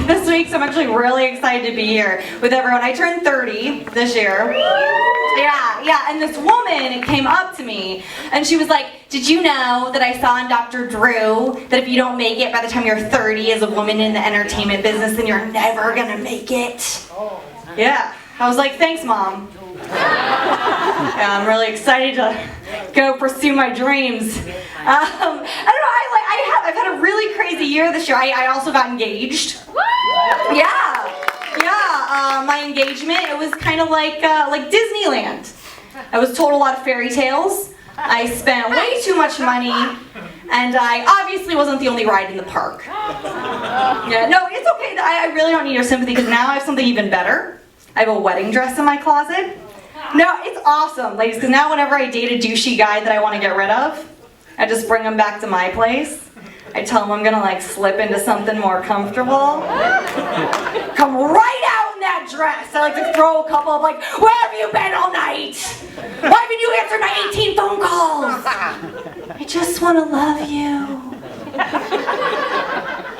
this week, so I'm actually really excited to be here with everyone. I turned 30 this year. Yeah, and this woman came up to me, and she was like, did you know that I saw on Dr. Drew that if you don't make it by the time you're 30 as a woman in the entertainment business, then you're never gonna make it? Yeah, I was like, thanks, Mom. Yeah, I'm really excited to go pursue my dreams. I don't know, I've had a really crazy year this year. I also got engaged. Yeah, my engagement, it was kind of like Disneyland. I was told a lot of fairy tales. I spent way too much money, and I obviously wasn't the only ride in the park. Yeah, no, it's okay. I really don't need your sympathy because now I have something even better. I have a wedding dress in my closet. No, it's awesome, ladies, because now whenever I date a douchey guy that I want to get rid of, I just bring him back to my place. I tell him I'm gonna like slip into something more comfortable. Come right out in that dress. I like to throw a couple of like, where have you been all night? Why haven't you answered my 18 phone calls? I just want to love you.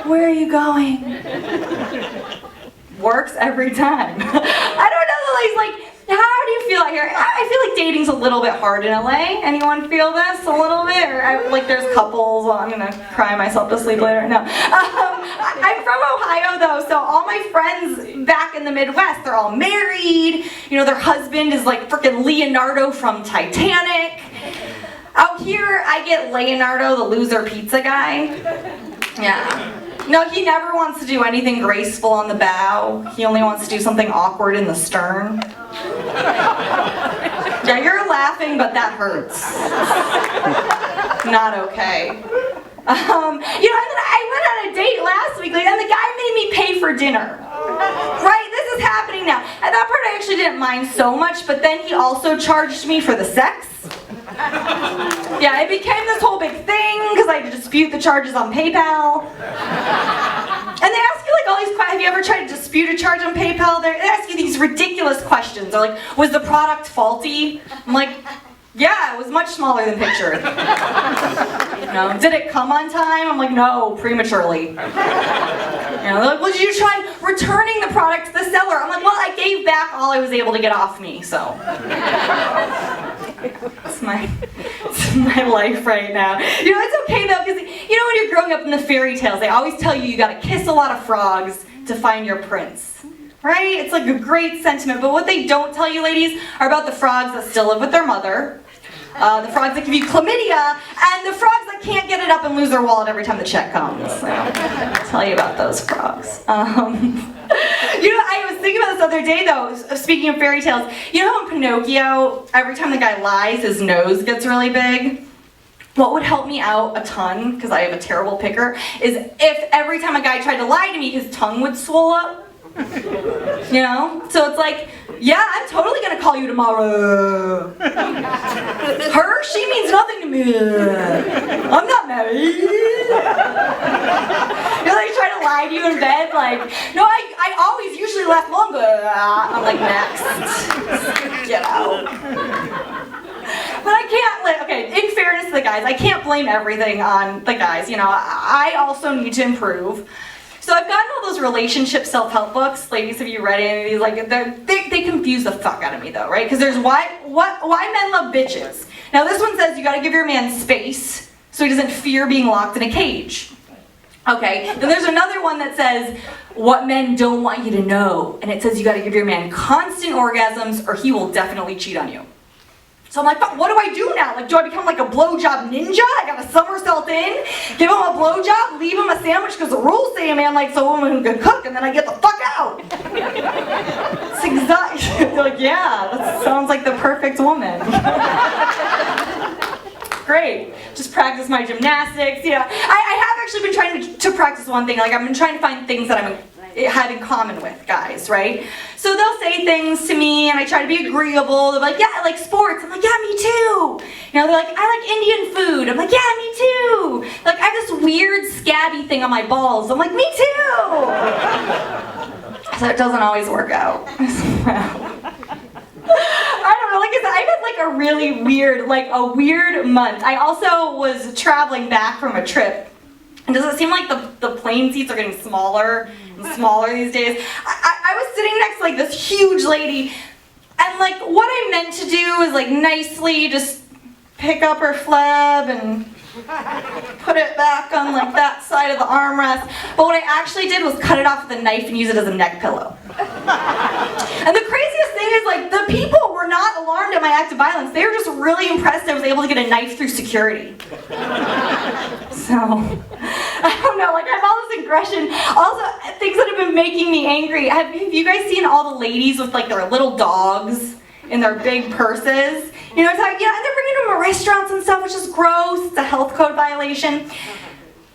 Where are you going? Works every time. I don't know, like, how do you feel out here? I feel like dating's a little bit hard in LA. Anyone feel this a little bit? Or like there's couples, well, I'm gonna cry myself to sleep later. No. I'm from Ohio though, so all my friends back in the Midwest, they're all married. You know, their husband is like frickin' Leonardo from Titanic. Out here, I get Leonardo, the loser pizza guy. Yeah. No, he never wants to do anything graceful on the bow. He only wants to do something awkward in the stern. Yeah, you're laughing, but that hurts. Not okay. You know, and then I went on a date last week, and the guy made me pay for dinner. Right? This is happening now. At that part, I actually didn't mind so much, but then he also charged me for the sex. Yeah, it became this whole big thing because I had to dispute the charges on PayPal. And they ask you like all these questions. Have you ever tried to dispute a charge on PayPal? They ask you these ridiculous questions. They're like, was the product faulty? I'm like, yeah, it was much smaller than pictured. You know, did it come on time? I'm like, no, prematurely. You know, they're like, well, did you try returning the product to the seller? I'm like, well, I gave back all I was able to get off me, so. It's my life right now. You know, it's okay though, because you know when you're growing up in the fairy tales, they always tell you gotta kiss a lot of frogs to find your prince. Right? It's like a great sentiment, but what they don't tell you, ladies, are about the frogs that still live with their mother, the frogs that give you chlamydia, and the frogs that can't get it up and lose their wallet every time the check comes. So, I'll tell you about those frogs. You know, I was thinking about this other day though, speaking of fairy tales, you know how in Pinocchio, every time the guy lies, his nose gets really big? What would help me out a ton, because I have a terrible picker, is if every time a guy tried to lie to me, his tongue would swell up. You know? So it's like, yeah, I'm totally gonna call you tomorrow. Her? She means nothing to me. I'm not married. You're like trying to lie to you in bed, like, no, I always usually left longer. I'm like, next. Get out. But I can't, okay, in fairness to the guys, I can't blame everything on the guys. You know, I also need to improve. So I've gotten all those relationship self-help books. Ladies, have you read any of these? Like, they confuse the fuck out of me though, right? Because there's why men love bitches. Now this one says you gotta give your man space so he doesn't fear being locked in a cage. Okay, then there's another one that says what men don't want you to know. And it says you gotta give your man constant orgasms or he will definitely cheat on you. So I'm like, but what do I do now? Like, do I become like a blowjob ninja? I gotta somersault in, give him a blowjob, leave him a sandwich, because the rules say a man likes a woman who can cook, and then I get the fuck out. It's exactly, they're like, yeah, that sounds like the perfect woman. Great, just practice my gymnastics, you know. I have actually been trying to practice one thing, like I've been trying to find things that have in common with guys, right? So they'll say things to me and I try to be agreeable. They're like, yeah, I like sports. I'm like, yeah, me too. You know, they're like, I like Indian food. I'm like, yeah, me too. Like, I have this weird scabby thing on my balls. I'm like, me too. So it doesn't always work out. I don't know, like I said, I've had like a really weird month. I also was traveling back from a trip. And does it seem like the plane seats are getting smaller I'm smaller these days. I was sitting next to like this huge lady, and like what I meant to do is like nicely just pick up her flab and put it back on like that side of the armrest. But what I actually did was cut it off with a knife and use it as a neck pillow. And the craziest thing is like the people were not alarmed at my act of violence. They were just really impressed I was able to get a knife through security. So, I don't know, like I have all this aggression. Also, things that have been making me angry. Have you guys seen all the ladies with like their little dogs in their big purses? You know what I'm talking about? Yeah, and they're bringing them to restaurants and stuff, which is gross. It's a health code violation.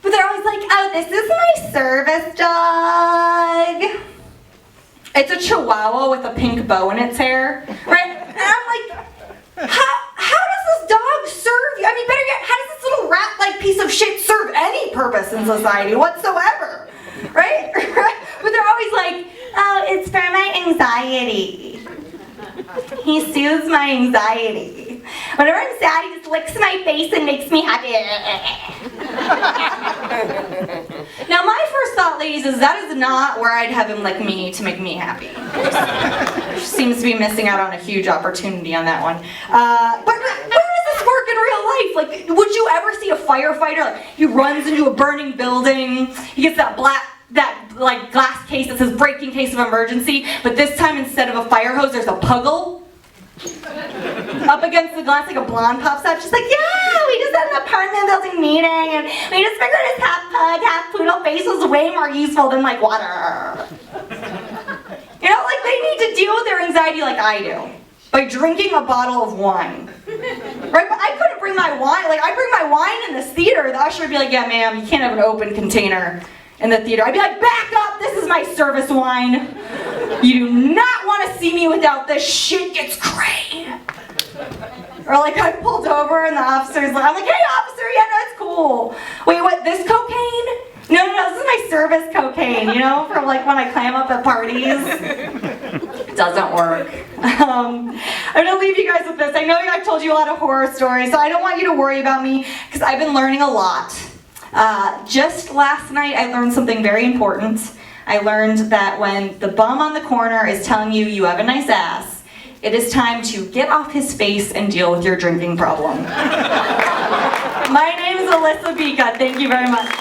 But they're always like, oh, this is my service dog. It's a chihuahua with a pink bow in its hair, right? And I'm like, how does this dog serve you? I mean, better yet, how does this little rat-like piece of shit serve any purpose in society whatsoever, right? But they're always like, oh, it's for my anxiety. He soothes my anxiety. Whenever I'm sad, he just licks my face and makes me happy. Now, my first thought, ladies, is that is not where I'd have him lick me to make me happy. Seems to be missing out on a huge opportunity on that one. But where does this work in real life? Like, would you ever see a firefighter? Like, he runs into a burning building. He gets that like glass case that says break in case of emergency, but this time instead of a fire hose, there's a puggle up against the glass, like a blonde pops up. She's like, yeah, we just had an apartment building meeting, and we just figured his half pug, half poodle face was way more useful than like water. You know, like they need to deal with their anxiety like I do, by drinking a bottle of wine. Right? But I couldn't bring my wine. Like I bring my wine in this theater, the usher would be like, yeah, ma'am, you can't have an open container in the theater. I'd be like, back up, this is my service wine. You do not want to see me without this, shit gets cray. Or like I pulled over and the officer's like, I'm like, hey officer, yeah, no, it's cool. Wait, what, this cocaine? No, this is my service cocaine, you know, from like when I clam up at parties. It doesn't work. I'm gonna leave you guys with this. I know I've told you a lot of horror stories, so I don't want you to worry about me, because I've been learning a lot. Just last night I learned something very important. I learned that when the bum on the corner is telling you you have a nice ass, it is time to get off his face and deal with your drinking problem. My name is AlissaBica. Thank you very much.